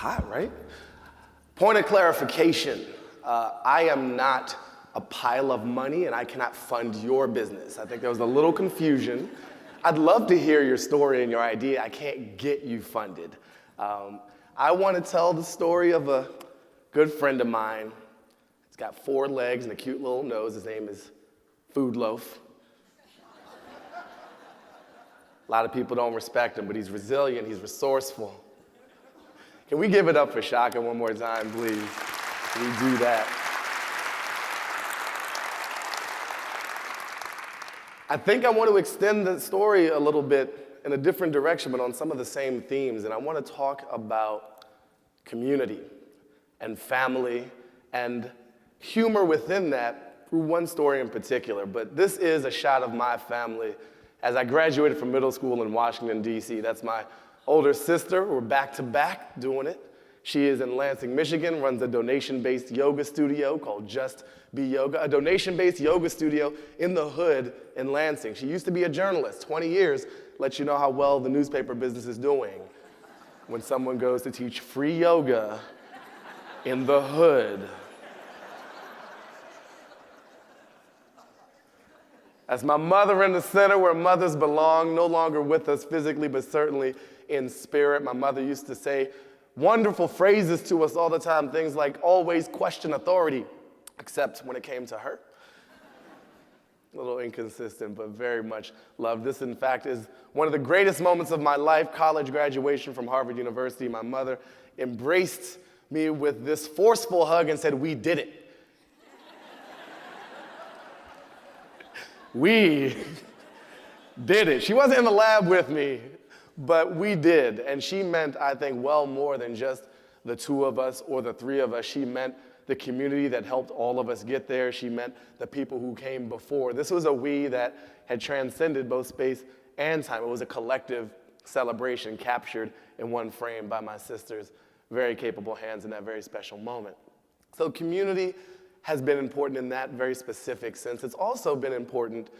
hot, right? Point of clarification, I am not a pile of money and I cannot fund your business. I think there was a little confusion. I'd love to hear your story and your idea. I can't get you funded. I want to tell the story of a good friend of mine. He's got 4 legs and a cute little nose. His name is Food Loaf. A lot of people don't respect him, but he's resilient, he's resourceful. Can we give it up for Shaka one more time, please? Can we do that? I think I want to extend the story a little bit in a different direction, but on some of the same themes. And I want to talk about community and family and humor within that through one story in particular. But this is a shot of my family as I graduated from middle school in Washington, D.C. That's my older sister. We're back to back doing it. She is in Lansing, Michigan, runs a donation-based yoga studio called Just Be Yoga, a donation-based yoga studio in the hood in Lansing. She used to be a journalist, 20 years, lets you know how well the newspaper business is doing when someone goes to teach free yoga in the hood. That's my mother in the center where mothers belong, no longer with us physically, but certainly in spirit. My mother used to say wonderful phrases to us all the time, things like always question authority, except when it came to her. A little inconsistent, but very much loved. This, in fact, is one of the greatest moments of my life, college graduation from Harvard University. My mother embraced me with this forceful hug and said, "We did it." We did it. She wasn't in the lab with me, but we did. And she meant, I think, well more than just the 2 of us or the 3 of us. She meant the community that helped all of us get there. She meant the people who came before. This was a we that had transcended both space and time. It was a collective celebration captured in one frame by my sister's very capable hands in that very special moment. So community has been important in that very specific sense. It's also been important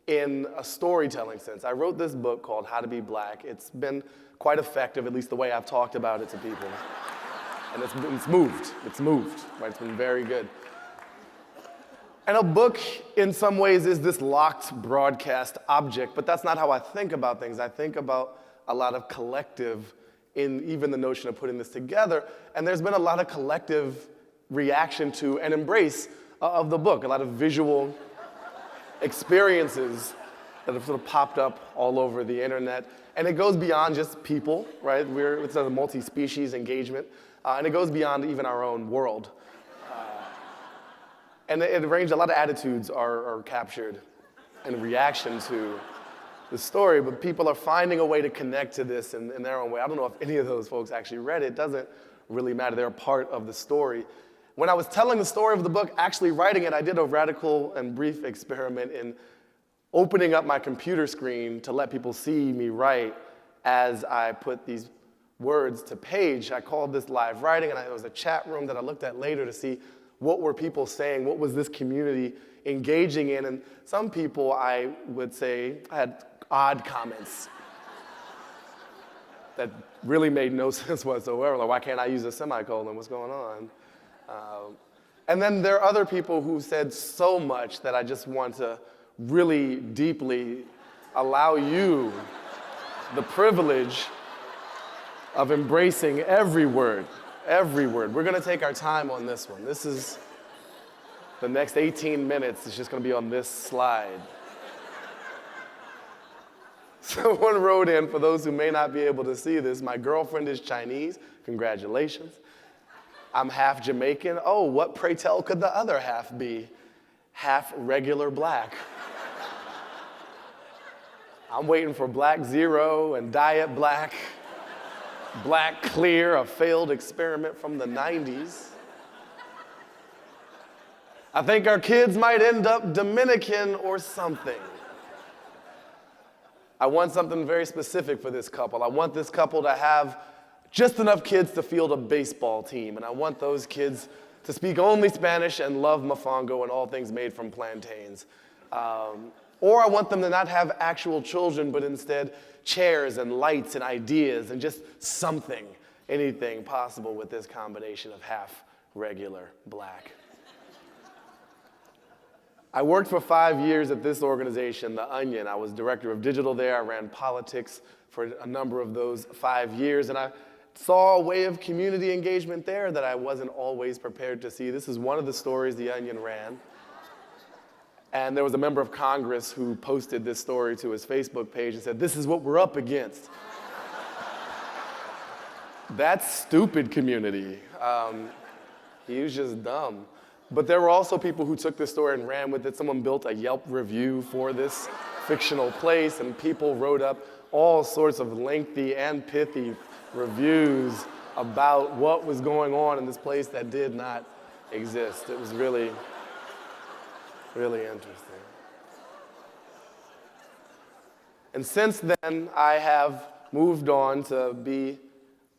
in a storytelling sense. I wrote this book called How to Be Black. It's been quite effective, at least the way I've talked about it to people. And it's moved, right? It's been very good. And a book, in some ways, is this locked broadcast object, but that's not how I think about things. I think about a lot of collective in even the notion of putting this together, and there's been a lot of collective reaction to and embrace of the book, a lot of visual experiences that have sort of popped up all over the internet. And it goes beyond just people, right? It's a multi-species engagement, and it goes beyond even our own world. And it ranged, a lot of attitudes are captured in reaction to the story, but people are finding a way to connect to this in their own way. I don't know if any of those folks actually read it. It doesn't really matter. They're a part of the story. When I was telling the story of the book, actually writing it, I did a radical and brief experiment in opening up my computer screen to let people see me write as I put these words to page. I called this live writing, and there was a chat room that I looked at later to see what were people saying, what was this community engaging in, and some people, I would say, had odd comments that really made no sense whatsoever. Like, why can't I use a semicolon? What's going on? And then there are other people who said so much that I just want to really deeply allow you the privilege of embracing every word, every word. We're going to take our time on this one. This is the next 18 minutes. It's just going to be on this slide. Someone wrote in, for those who may not be able to see this, my girlfriend is Chinese. Congratulations. I'm half Jamaican. Oh, what, pray tell, could the other half be? Half regular black. I'm waiting for Black Zero and Diet Black, Black Clear, a failed experiment from the 90s. I think our kids might end up Dominican or something. I want something very specific for this couple. I want this couple to have just enough kids to field a baseball team, and I want those kids to speak only Spanish and love mofongo and all things made from plantains. Or I want them to not have actual children, but instead chairs and lights and ideas and just something anything possible with this combination of half regular black. I worked for 5 years at this organization, The Onion. I was director of digital there. I ran politics for a number of those 5 years, and I saw a way of community engagement there that I wasn't always prepared to see. This is one of the stories The Onion ran. And there was a member of Congress who posted this story to his Facebook page and said, "This is what we're up against." That's stupid community. He was just dumb. But there were also people who took this story and ran with it. Someone built a Yelp review for this fictional place, and people wrote up all sorts of lengthy and pithy reviews about what was going on in this place that did not exist. It was really, really interesting. And since then, I have moved on to be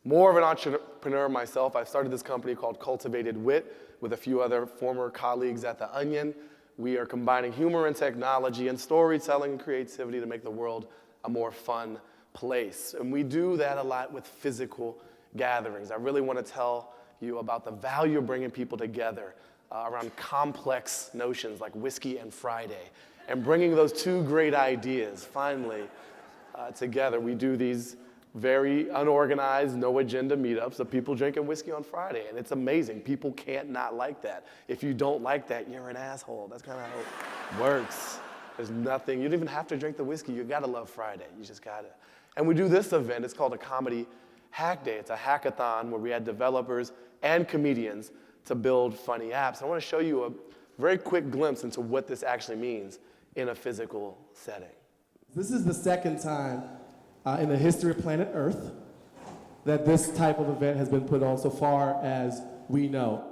more of an entrepreneur myself. I started this company called Cultivated Wit with a few other former colleagues at The Onion. We are combining humor and technology and storytelling and creativity to make the world a more fun place. And we do that a lot with physical gatherings. I really want to tell you about the value of bringing people together around complex notions like whiskey and Friday, and bringing those two great ideas finally together. We do these very unorganized, no agenda meetups of people drinking whiskey on Friday, and it's amazing. People can't not like that. If you don't like that, you're an asshole. That's kind of how it works. There's nothing, you don't even have to drink the whiskey. You gotta love Friday, you just gotta. And we do this event, it's called a Comedy Hack Day. It's a hackathon where we had developers and comedians to build funny apps. I wanna show you a very quick glimpse into what this actually means in a physical setting. This is the second time in the history of planet Earth that this type of event has been put on so far as we know.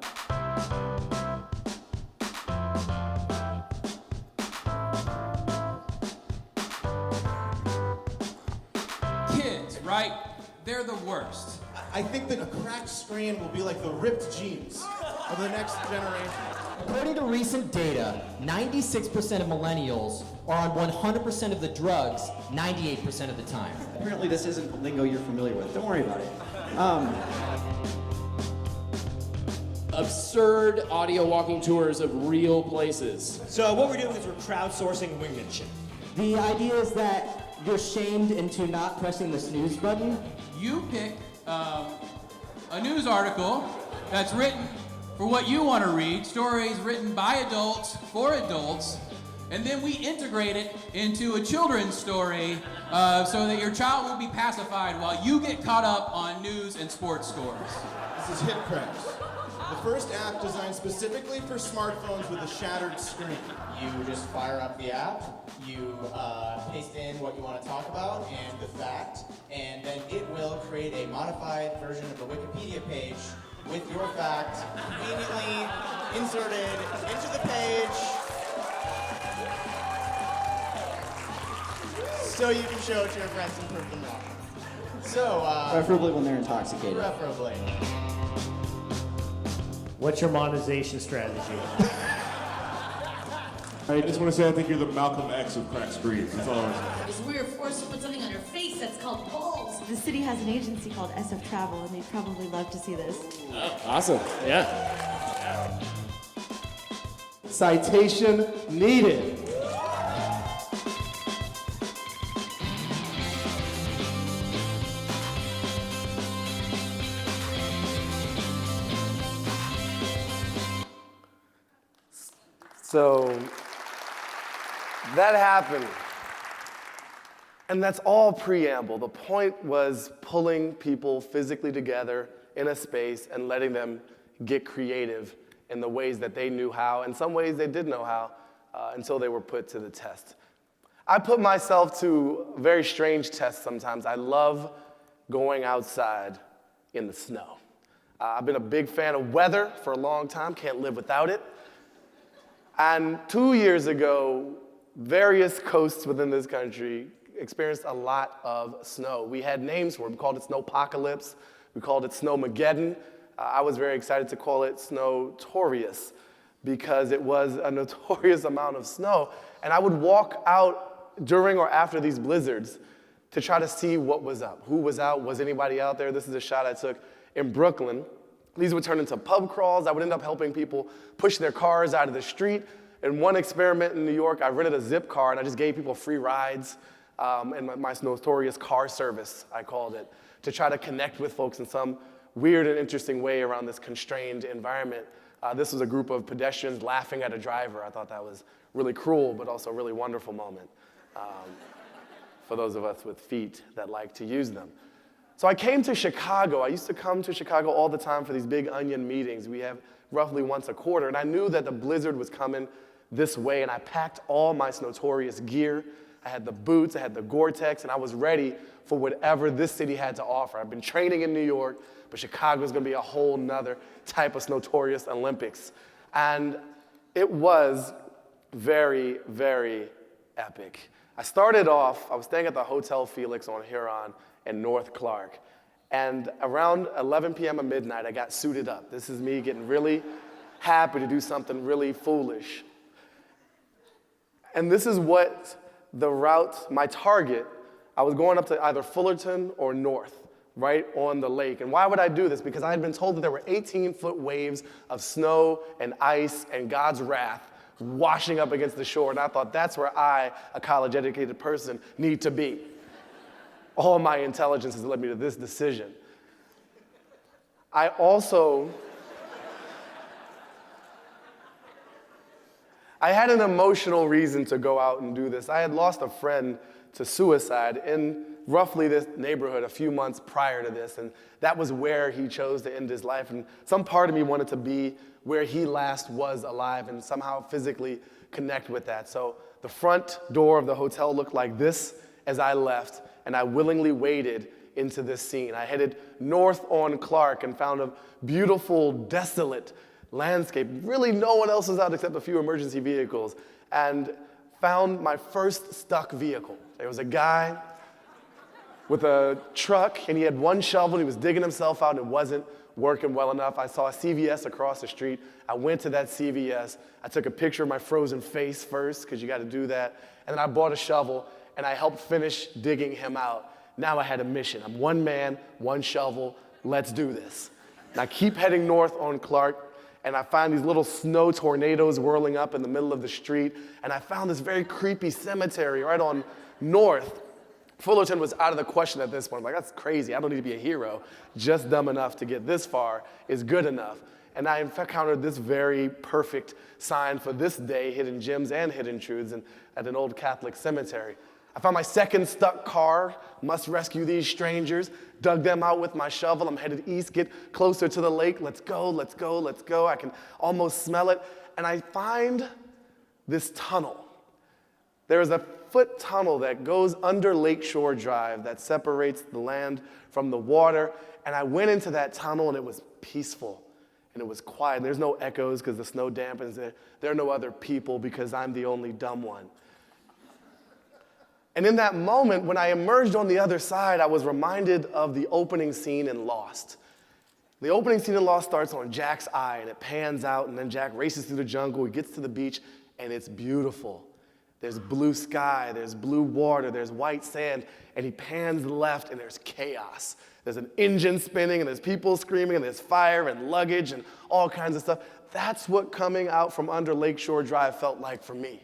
Kids, right? They're the worst. I think that a cracked screen will be like the ripped jeans of the next generation. According to recent data, 96% of millennials are on 100% of the drugs 98% of the time. Apparently this isn't lingo you're familiar with. Don't worry about it. Absurd audio walking tours of real places. So what we're doing is we're crowdsourcing wingmanship. The idea is that you're shamed into not pressing the snooze button. You pick a news article that's written for what you want to read, stories written by adults for adults, and then we integrate it into a children's story so that your child will be pacified while you get caught up on news and sports scores. This is Hit Cracks, the first app designed specifically for smartphones with a shattered screen. You just fire up the app, you paste in what you want to talk about and the fact, and then it will create a modified version of the Wikipedia page with your fact conveniently inserted into the page so you can show it to your friends and prove them wrong. So, Preferably when they're intoxicated. preferably. What's your monetization strategy? I just want to say I think you're the Malcolm X of crack screens. That's all I'm saying. Because we're forced to put something on your face that's called balls. The city has an agency called SF Travel, and they'd probably love to see this. Oh, awesome. Yeah. Citation needed. So that happened. And that's all preamble. The point was pulling people physically together in a space and letting them get creative in the ways that they knew how, and some ways they did know how, until they were put to the test. I put myself to very strange tests sometimes. I love going outside in the snow. I've been a big fan of weather for a long time, can't live without it. And 2 years ago, various coasts within this country experienced a lot of snow. We had names for it. We called it Snowpocalypse. We called it Snowmageddon. I was very excited to call it Snowtorious because it was a notorious amount of snow. And I would walk out during or after these blizzards to try to see what was up. Who was out? Was anybody out there? This is a shot I took in Brooklyn. These would turn into pub crawls. I would end up helping people push their cars out of the street. In one experiment in New York, I rented a zip car and I just gave people free rides in my notorious car service, I called it, to try to connect with folks in some weird and interesting way around this constrained environment. This was a group of pedestrians laughing at a driver. I thought that was really cruel, but also a really wonderful moment for those of us with feet that like to use them. So I came to Chicago. I used to come to Chicago all the time for these big onion meetings. We have roughly once a quarter, and I knew that the blizzard was coming this way, and I packed all my notorious gear. I had the boots, I had the Gore-Tex, and I was ready for whatever this city had to offer. I've been training in New York, but Chicago's gonna be a whole nother type of notorious Olympics. And it was very, very epic. I started off, I was staying at the Hotel Felix on Huron in North Clark. And around 11 p.m. at midnight, I got suited up. This is me getting really happy to do something really foolish. And this is what the route, my target, I was going up to either Fullerton or North, right on the lake. And why would I do this? Because I had been told that there were 18-foot waves of snow and ice and God's wrath washing up against the shore. And I thought, that's where I, a college-educated person, need to be. All my intelligence has led me to this decision. I had an emotional reason to go out and do this. I had lost a friend to suicide in roughly this neighborhood a few months prior to this, and that was where he chose to end his life. And some part of me wanted to be where he last was alive and somehow physically connect with that. So the front door of the hotel looked like this as I left, and I willingly waded into this scene. I headed north on Clark and found a beautiful, desolate landscape. Really no one else was out except a few emergency vehicles, and found my first stuck vehicle. There was a guy with a truck, and he had one shovel, and he was digging himself out, and it wasn't working well enough. I saw a CVS across the street. I went to that CVS. I took a picture of my frozen face first, because you got to do that, and then I bought a shovel, and I helped finish digging him out. Now I had a mission. I'm one man, one shovel. Let's do this. And I keep heading north on Clark, and I find these little snow tornadoes whirling up in the middle of the street, and I found this very creepy cemetery right on North. Fullerton was out of the question at this point. I'm like, that's crazy. I don't need to be a hero. Just dumb enough to get this far is good enough. And I encountered this very perfect sign for this day, hidden gems and hidden truths, at an old Catholic cemetery. I found my second stuck car, must rescue these strangers, dug them out with my shovel. I'm headed east, get closer to the lake. Let's go, let's go, let's go. I can almost smell it. And I find this tunnel. There is a foot tunnel that goes under Lakeshore Drive that separates the land from the water. And I went into that tunnel, and it was peaceful, and it was quiet. There's no echoes because the snow dampens it. There are no other people because I'm the only dumb one. And in that moment, when I emerged on the other side, I was reminded of the opening scene in Lost. The opening scene in Lost starts on Jack's eye, and it pans out, and then Jack races through the jungle. He gets to the beach, and it's beautiful. There's blue sky, there's blue water, there's white sand, and he pans left, and there's chaos. There's an engine spinning, and there's people screaming, and there's fire and luggage and all kinds of stuff. That's what coming out from under Lakeshore Drive felt like for me.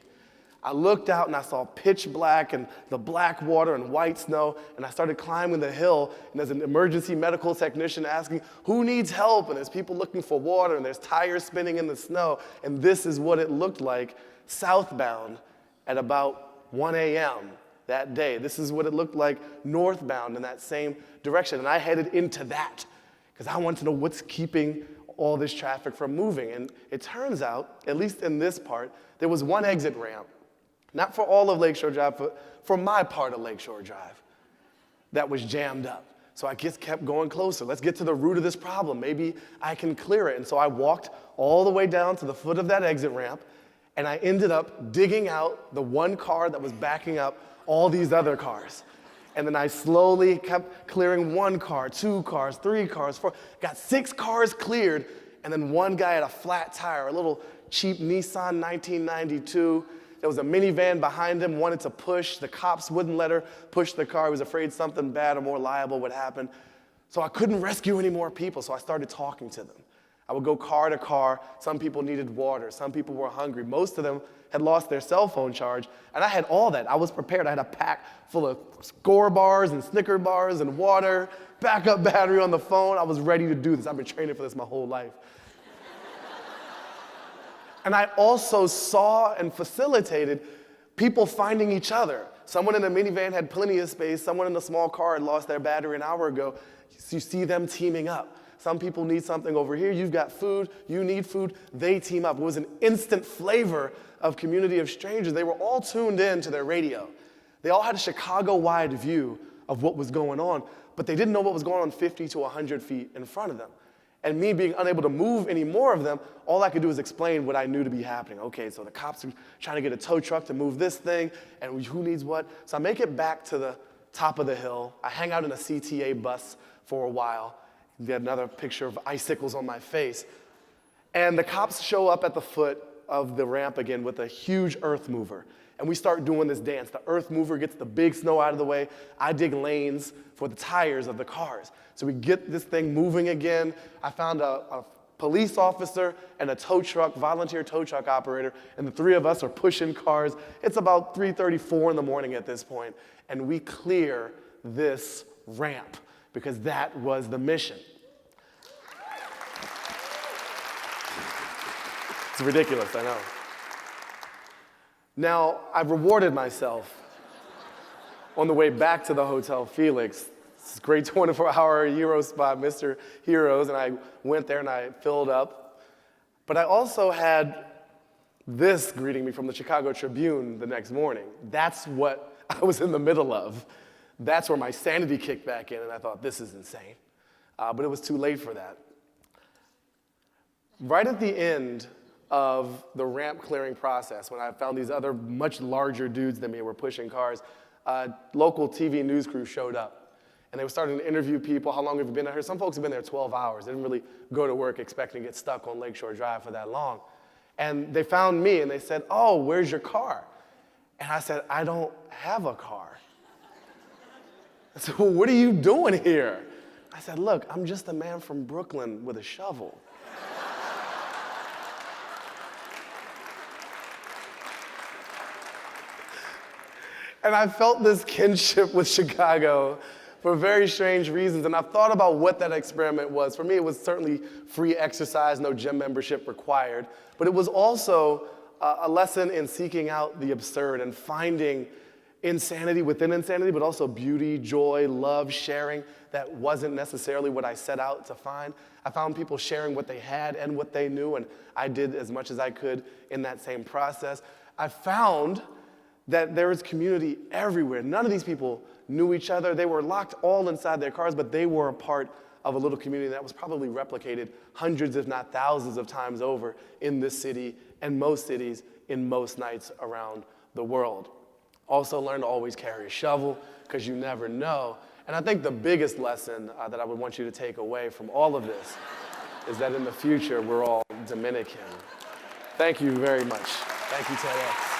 I looked out and I saw pitch black and the black water and white snow, and I started climbing the hill, and there's an emergency medical technician asking, who needs help? And there's people looking for water, and there's tires spinning in the snow, and this is what it looked like southbound at about 1 a.m. that day. This is what it looked like northbound in that same direction, and I headed into that because I wanted to know what's keeping all this traffic from moving. And it turns out, at least in this part, there was one exit ramp. Not for all of Lakeshore Drive, but for my part of Lakeshore Drive that was jammed up. So I just kept going closer. Let's get to the root of this problem. Maybe I can clear it. And so I walked all the way down to the foot of that exit ramp, and I ended up digging out the one car that was backing up all these other cars. And then I slowly kept clearing one car, 2 cars, 3 cars, 4, got 6 cars cleared, and then one guy had a flat tire, a little cheap Nissan 1992. There was a minivan behind him, wanted to push. The cops wouldn't let her push the car. He was afraid something bad or more liable would happen. So I couldn't rescue any more people, so I started talking to them. I would go car to car. Some people needed water. Some people were hungry. Most of them had lost their cell phone charge, and I had all that. I was prepared. I had a pack full of Score bars and Snicker bars and water, backup battery on the phone. I was ready to do this. I've been training for this my whole life. And I also saw and facilitated people finding each other. Someone in a minivan had plenty of space. Someone in a small car had lost their battery an hour ago. You see them teaming up. Some people need something over here. You've got food. You need food. They team up. It was an instant flavor of community of strangers. They were all tuned in to their radio. They all had a Chicago-wide view of what was going on, but they didn't know what was going on 50 to 100 feet in front of them. And me being unable to move any more of them, all I could do is explain what I knew to be happening. Okay, so the cops are trying to get a tow truck to move this thing, and who needs what? So I make it back to the top of the hill. I hang out in a CTA bus for a while. Get another picture of icicles on my face. And the cops show up at the foot of the ramp again with a huge earth mover. And we start doing this dance. The earth mover gets the big snow out of the way. I dig lanes for the tires of the cars. So we get this thing moving again. I found a police officer and a tow truck, volunteer tow truck operator, and the three of us are pushing cars. It's about 3:34 in the morning at this point, and we clear this ramp because that was the mission. It's ridiculous, I know. Now, I've rewarded myself on the way back to the Hotel Felix. This great 24-hour Euro spot, Mr. Heroes, and I went there and I filled up. But I also had this greeting me from the Chicago Tribune the next morning. That's what I was in the middle of. That's where my sanity kicked back in, and I thought, this is insane. But it was too late for that. Right at the end of the ramp clearing process, when I found these other much larger dudes than me were pushing cars, local TV news crew showed up. And they were starting to interview people. How long have you been here? Some folks have been there 12 hours. They didn't really go to work expecting to get stuck on Lakeshore Drive for that long. And they found me and they said, oh, where's your car? And I said, I don't have a car. I said, well, what are you doing here? I said, look, I'm just a man from Brooklyn with a shovel. And I felt this kinship with Chicago for very strange reasons, and I've thought about what that experiment was. For me, it was certainly free exercise, no gym membership required, but it was also a lesson in seeking out the absurd and finding insanity within insanity, but also beauty, joy, love, sharing that wasn't necessarily what I set out to find. I found people sharing what they had and what they knew, and I did as much as I could in that same process. I found that there is community everywhere. None of these people knew each other. They were locked all inside their cars, but they were a part of a little community that was probably replicated hundreds, if not thousands of times over in this city and most cities in most nights around the world. Also learn to always carry a shovel, because you never know. And I think the biggest lesson that I would want you to take away from all of this is that in the future, we're all Dominican. Thank you very much. Thank you, TEDx.